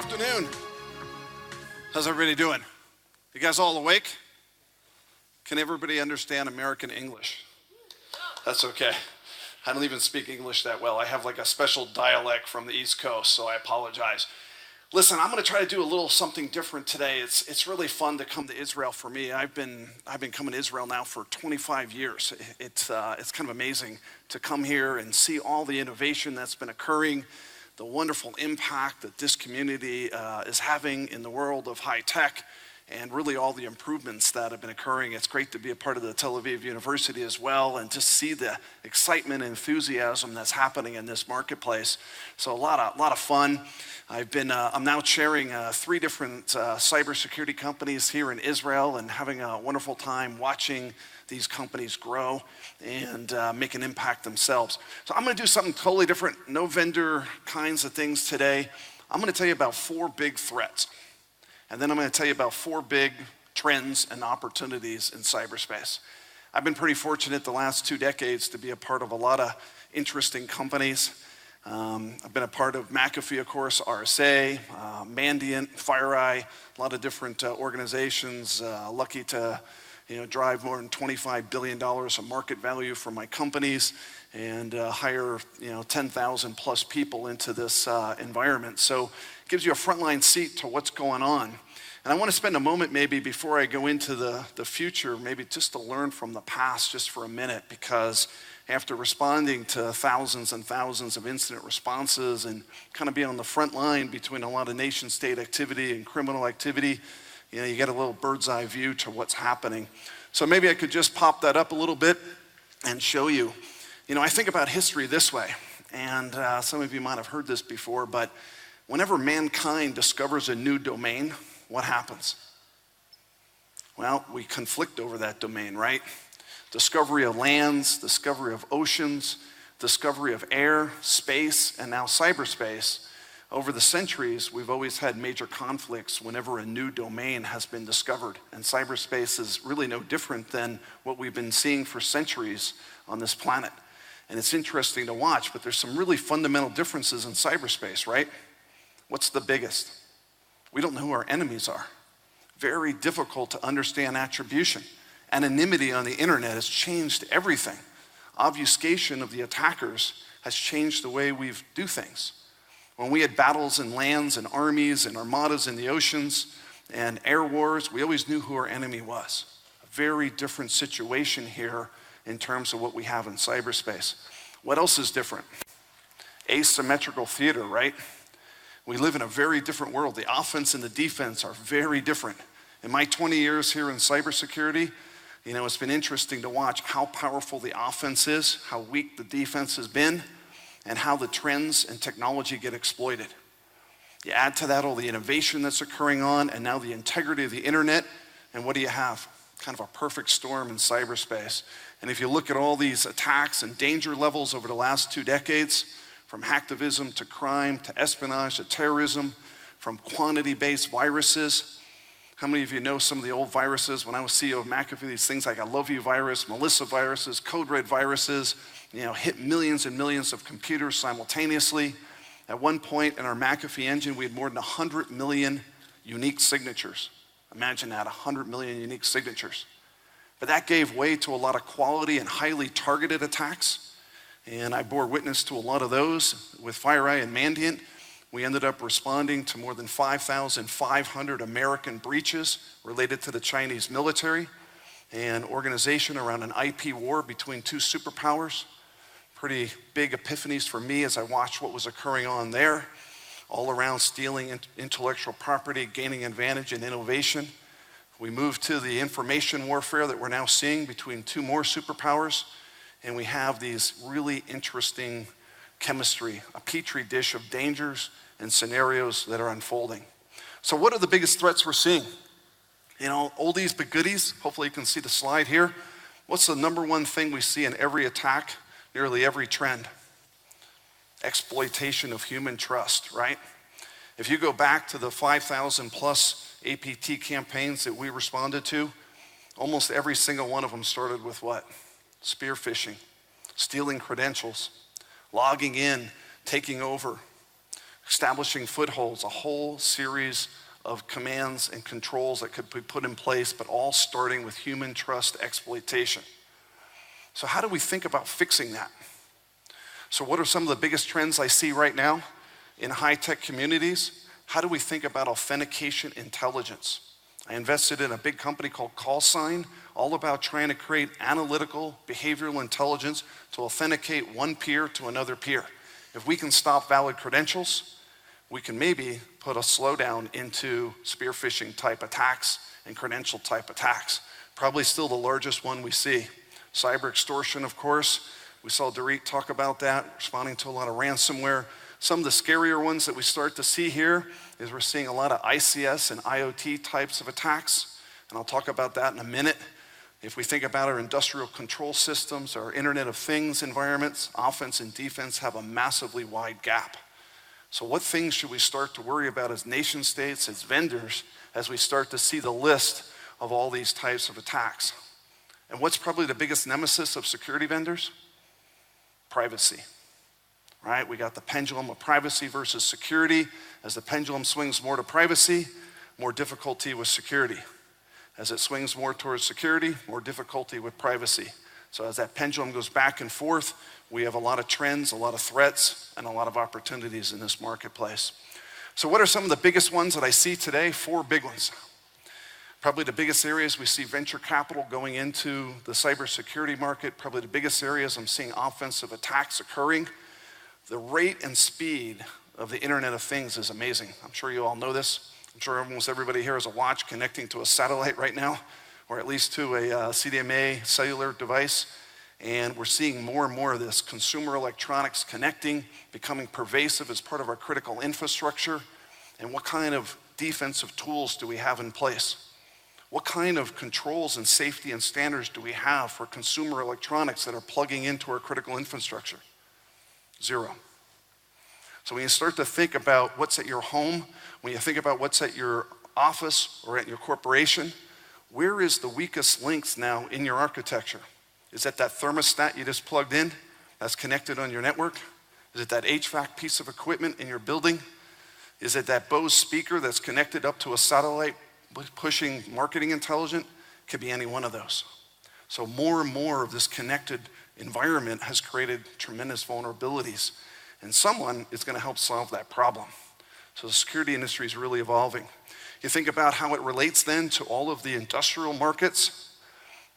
afternoon. How's everybody doing? You guys all awake? Can everybody understand American English? That's okay. I don't even speak English that well. I have like a special dialect from the East Coast, so I apologize. Listen, I'm going to try to do a little something different today. It's really fun to come to Israel for me. I've been coming to Israel now for 25 years. It's kind of amazing to come here and see all the innovation that's been occurring, the wonderful impact that this community is having in the world of high tech, and really all the improvements that have been occurring. It's great to be a part of the Tel Aviv University as well, and just see the excitement and enthusiasm that's happening in this marketplace. So a lot of fun. I'm now chairing 3 different cybersecurity companies here in Israel, and having a wonderful time watching these companies grow and make an impact themselves. So I'm going to do something totally different, no vendor kinds of things today. I'm going to tell you about 4 big threats. And then I'm going to tell you about 4 big trends and opportunities in cyberspace. I've been pretty fortunate the last 2 decades to be a part of a lot of interesting companies. I've been a part of McAfee, of course, RSA, Mandiant, FireEye, a lot of different organizations. Lucky to drive more than $25 billion of market value for my companies, and hire 10,000 plus people into this environment. So it gives you a frontline seat to what's going on. And I want to spend a moment maybe before I go into the future, maybe just to learn from the past just for a minute, because after responding to thousands and thousands of incident responses and kind of being on the front line between a lot of nation state activity and criminal activity, you get a little bird's eye view to what's happening. So maybe I could just pop that up a little bit and show you. I think about history this way, and some of you might have heard this before, but whenever mankind discovers a new domain, what happens? Well, we conflict over that domain, right? Discovery of lands, discovery of oceans, discovery of air, space, and now cyberspace. Over the centuries, we've always had major conflicts whenever a new domain has been discovered. And cyberspace is really no different than what we've been seeing for centuries on this planet. And it's interesting to watch, but there's some really fundamental differences in cyberspace, right? What's the biggest? We don't know who our enemies are. Very difficult to understand attribution. Anonymity on the internet has changed everything. Obfuscation of the attackers has changed the way we do things. When we had battles in lands and armies and armadas in the oceans and air wars, we always knew who our enemy was. A very different situation here in terms of what we have in cyberspace. What else is different? Asymmetrical theater, right? We live in a very different world. The offense and the defense are very different. In my 20 years here in cybersecurity, it's been interesting to watch how powerful the offense is, how weak the defense has been, and how the trends and technology get exploited. You add to that all the innovation that's occurring on, and now the integrity of the internet, and what do you have? Kind of a perfect storm in cyberspace. And if you look at all these attacks and danger levels over the last 2 decades, from hacktivism to crime to espionage to terrorism, from quantity-based viruses. How many of you know some of the old viruses? When I was CEO of McAfee, these things like I Love You virus, Melissa viruses, Code Red viruses, hit millions and millions of computers simultaneously. At one point in our McAfee engine, we had more than 100 million unique signatures. Imagine that, 100 million unique signatures. But that gave way to a lot of quality and highly targeted attacks. And I bore witness to a lot of those with FireEye and Mandiant. We ended up responding to more than 5,500 American breaches related to the Chinese military and organization around an IP war between 2 superpowers. Pretty big epiphanies for me as I watched what was occurring on there, all around stealing intellectual property, gaining advantage in innovation. We moved to the information warfare that we're now seeing between 2 more superpowers, and we have these really interesting chemistry, a petri dish of dangers and scenarios that are unfolding. So what are the biggest threats we're seeing? Oldies but goodies. Hopefully you can see the slide here. What's the number one thing we see in every attack, nearly every trend? Exploitation of human trust, right? If you go back to the 5,000 plus APT campaigns that we responded to, almost every single one of them started with what? Spear phishing, stealing credentials, logging in, taking over, establishing footholds, a whole series of commands and controls that could be put in place, but all starting with human trust exploitation. So how do we think about fixing that? So what are some of the biggest trends I see right now in high-tech communities? How do we think about authentication intelligence? I invested in a big company called CallSign, all about trying to create analytical behavioral intelligence to authenticate one peer to another peer. If we can stop valid credentials, we can maybe put a slowdown into spear phishing type attacks and credential type attacks. Probably still the largest one we see. Cyber extortion, of course. We saw Dorit talk about that, responding to a lot of ransomware. Some of the scarier ones that we start to see here is we're seeing a lot of ICS and IoT types of attacks, and I'll talk about that in a minute. If we think about our industrial control systems, our Internet of Things environments, offense and defense have a massively wide gap. So what things should we start to worry about as nation states, as vendors, as we start to see the list of all these types of attacks? And what's probably the biggest nemesis of security vendors? Privacy, right? We got the pendulum of privacy versus security. As the pendulum swings more to privacy, more difficulty with security. As it swings more towards security, more difficulty with privacy. So as that pendulum goes back and forth, we have a lot of trends, a lot of threats, and a lot of opportunities in this marketplace. So what are some of the biggest ones that I see today? 4 big ones. Probably the biggest areas we see venture capital going into the cybersecurity market. Probably the biggest areas I'm seeing offensive attacks occurring. The rate and speed of the Internet of Things is amazing. I'm sure you all know this. I'm sure almost everybody here has a watch connecting to a satellite right now, or at least to a CDMA cellular device. And we're seeing more and more of this consumer electronics connecting, becoming pervasive as part of our critical infrastructure. And what kind of defensive tools do we have in place? What kind of controls and safety and standards do we have for consumer electronics that are plugging into our critical infrastructure? 0. So when you start to think about what's at your home, when you think about what's at your office or at your corporation, where is the weakest links now in your architecture? Is it that thermostat you just plugged in that's connected on your network? Is it that HVAC piece of equipment in your building? Is it that Bose speaker that's connected up to a satellite pushing marketing intelligence? Could be any one of those. So more and more of this connected environment has created tremendous vulnerabilities, and someone is going to help solve that problem. So the security industry is really evolving. You think about how it relates then to all of the industrial markets.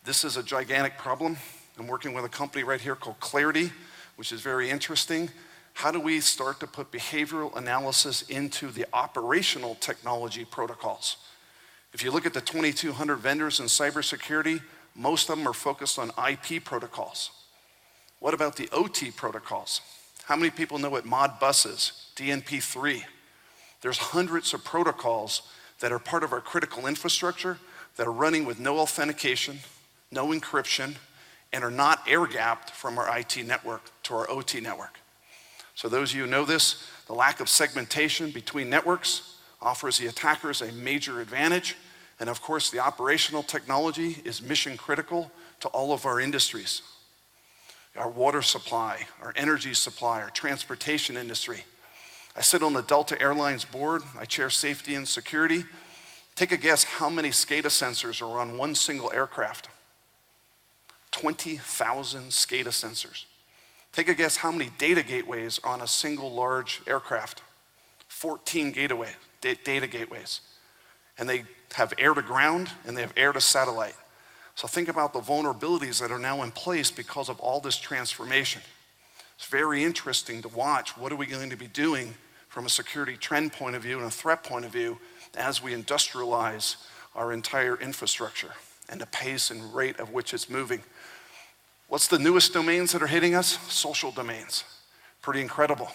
This is a gigantic problem. I'm working with a company right here called Clarity, which is very interesting. How do we start to put behavioral analysis into the operational technology protocols? If you look at the 2,200 vendors in cybersecurity, most of them are focused on IP protocols. What about the OT protocols? How many people know what Modbus is? DNP3. There's hundreds of protocols that are part of our critical infrastructure that are running with no authentication, no encryption, and are not air-gapped from our IT network to our OT network. So those of you who know this, the lack of segmentation between networks offers the attackers a major advantage. And of course, the operational technology is mission critical to all of our industries. Our water supply, our energy supply, our transportation industry. I sit on the Delta Airlines board. I chair safety and security. Take a guess how many SCADA sensors are on one single aircraft. 20,000 SCADA sensors. Take a guess how many data gateways are on a single large aircraft. 14 data gateways. And they have air to ground and they have air to satellite. So think about the vulnerabilities that are now in place because of all this transformation. It's very interesting to watch. What are we going to be doing from a security trend point of view and a threat point of view as we industrialize our entire infrastructure and the pace and rate of which it's moving? What's the newest domains that are hitting us? Social domains. Pretty incredible.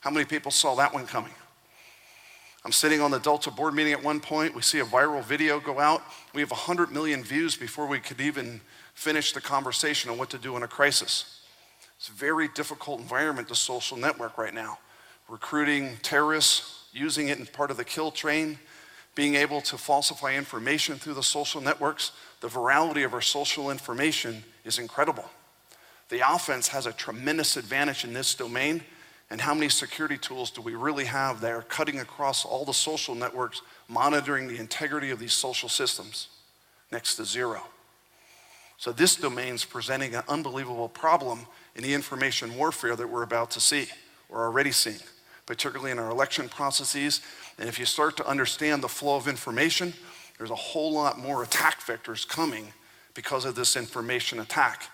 How many people saw that one coming? I'm sitting on the Delta board meeting at one point. We see a viral video go out. We have 100 million views before we could even finish the conversation on what to do in a crisis. It's a very difficult environment, the social network right now. Recruiting terrorists, using it in part of the kill train, being able to falsify information through the social networks. The virality of our social information is incredible. The offense has a tremendous advantage in this domain, And how many security tools do we really have that are cutting across all the social networks, monitoring the integrity of these social systems? Next to zero. So this domain's presenting an unbelievable problem in the information warfare that we're about to see, or already seeing, particularly in our election processes. And if you start to understand the flow of information, there's a whole lot more attack vectors coming because of this information attack.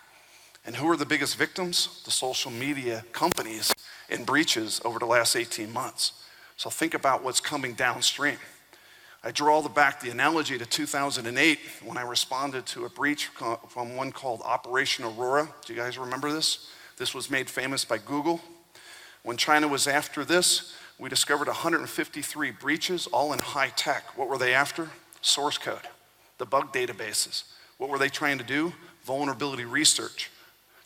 And who are the biggest victims? The social media companies in breaches over the last 18 months. So think about what's coming downstream. I draw back the analogy to 2008 when I responded to a breach from one called Operation Aurora. Do you guys remember this? This was made famous by Google. When China was after this, we discovered 153 breaches, all in high tech. What were they after? Source code, the bug databases. What were they trying to do? Vulnerability research,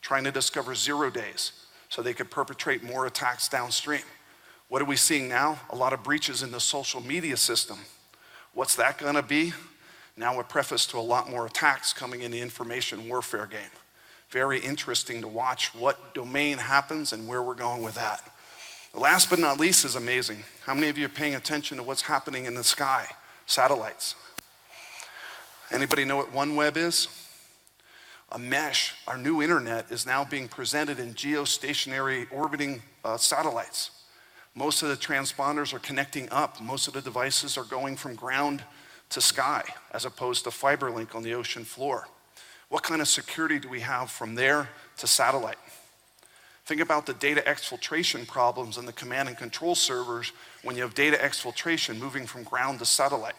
trying to discover 0 days so they could perpetrate more attacks downstream. What are we seeing now? A lot of breaches in the social media system. What's that gonna be? Now a preface to a lot more attacks coming in the information warfare game. Very interesting to watch what domain happens and where we're going with that. Last but not least is amazing. How many of you are paying attention to what's happening in the sky? Satellites. Anybody know what OneWeb is? A mesh. Our new internet is now being presented in geostationary orbiting satellites. Most of the transponders are connecting up. Most of the devices are going from ground to sky, as opposed to fiber link on the ocean floor. What kind of security do we have from there to satellite? Think about the data exfiltration problems in the command and control servers when you have data exfiltration moving from ground to satellite.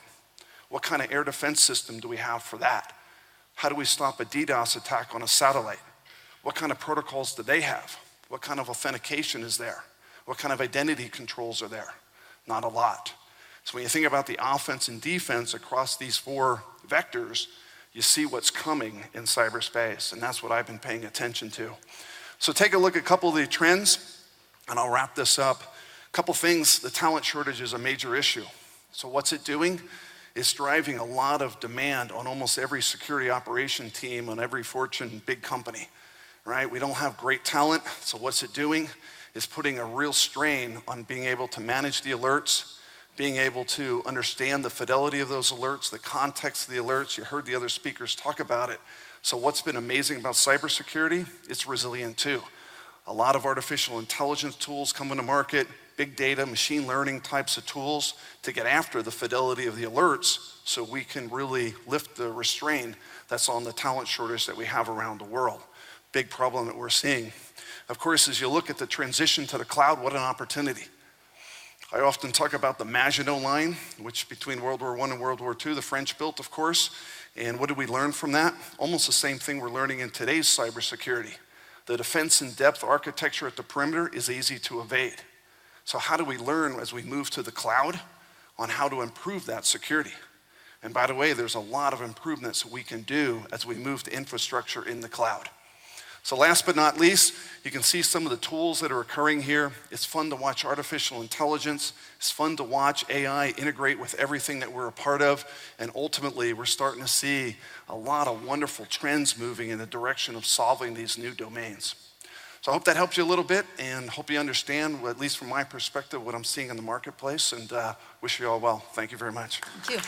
What kind of air defense system do we have for that? How do we stop a DDoS attack on a satellite? What kind of protocols do they have? What kind of authentication is there? What kind of identity controls are there? Not a lot. So when you think about the offense and defense across these 4 vectors, you see what's coming in cyberspace, and that's what I've been paying attention to. So take a look at a couple of the trends, and I'll wrap this up. A couple things. The talent shortage is a major issue. So what's it doing? It's driving a lot of demand on almost every security operation team on every Fortune big company, right? We don't have great talent, so what's it doing? It's putting a real strain on being able to manage the alerts, being able to understand the fidelity of those alerts, the context of the alerts. You heard the other speakers talk about it. So what's been amazing about cybersecurity? It's resilient too. A lot of artificial intelligence tools coming to market, big data, machine learning types of tools to get after the fidelity of the alerts so we can really lift the restraint that's on the talent shortage that we have around the world. Big problem that we're seeing. Of course, as you look at the transition to the cloud, what an opportunity. I often talk about the Maginot Line, which between World War I and World War II, the French built, of course. And what did we learn from that? Almost the same thing we're learning in today's cybersecurity. The defense in depth architecture at the perimeter is easy to evade. So how do we learn as we move to the cloud on how to improve that security? And by the way, there's a lot of improvements we can do as we move to infrastructure in the cloud. So last but not least, you can see some of the tools that are occurring here. It's fun to watch artificial intelligence. It's fun to watch AI integrate with everything that we're a part of. And ultimately, we're starting to see a lot of wonderful trends moving in the direction of solving these new domains. So I hope that helps you a little bit and hope you understand, at least from my perspective, what I'm seeing in the marketplace, and wish you all well. Thank you very much. Thank you.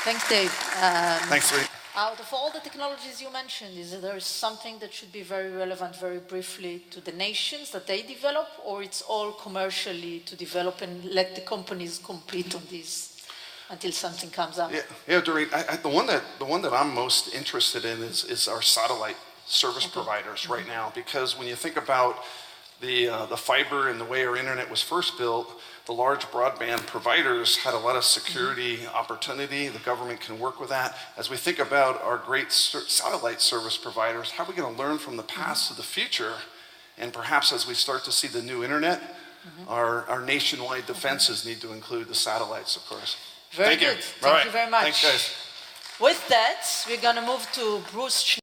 Thanks, Dave. Thanks, Lee. Out of all the technologies you mentioned, is there something that should be very relevant very briefly to the nations that they develop, or it's all commercially to develop and let the companies compete on these until something comes up? Yeah, Doreen, the one that I'm most interested in is our satellite service providers right now, because when you think about the fiber and the way our internet was first built, the large broadband providers had a lot of security opportunity. The government can work with that. As we think about our great satellite service providers, how are we going to learn from the past to the future? And perhaps as we start to see the new internet, our nationwide defenses need to include the satellites, of course. Very good. Thank you very much. Thanks, guys. With that, we're going to move to Bruce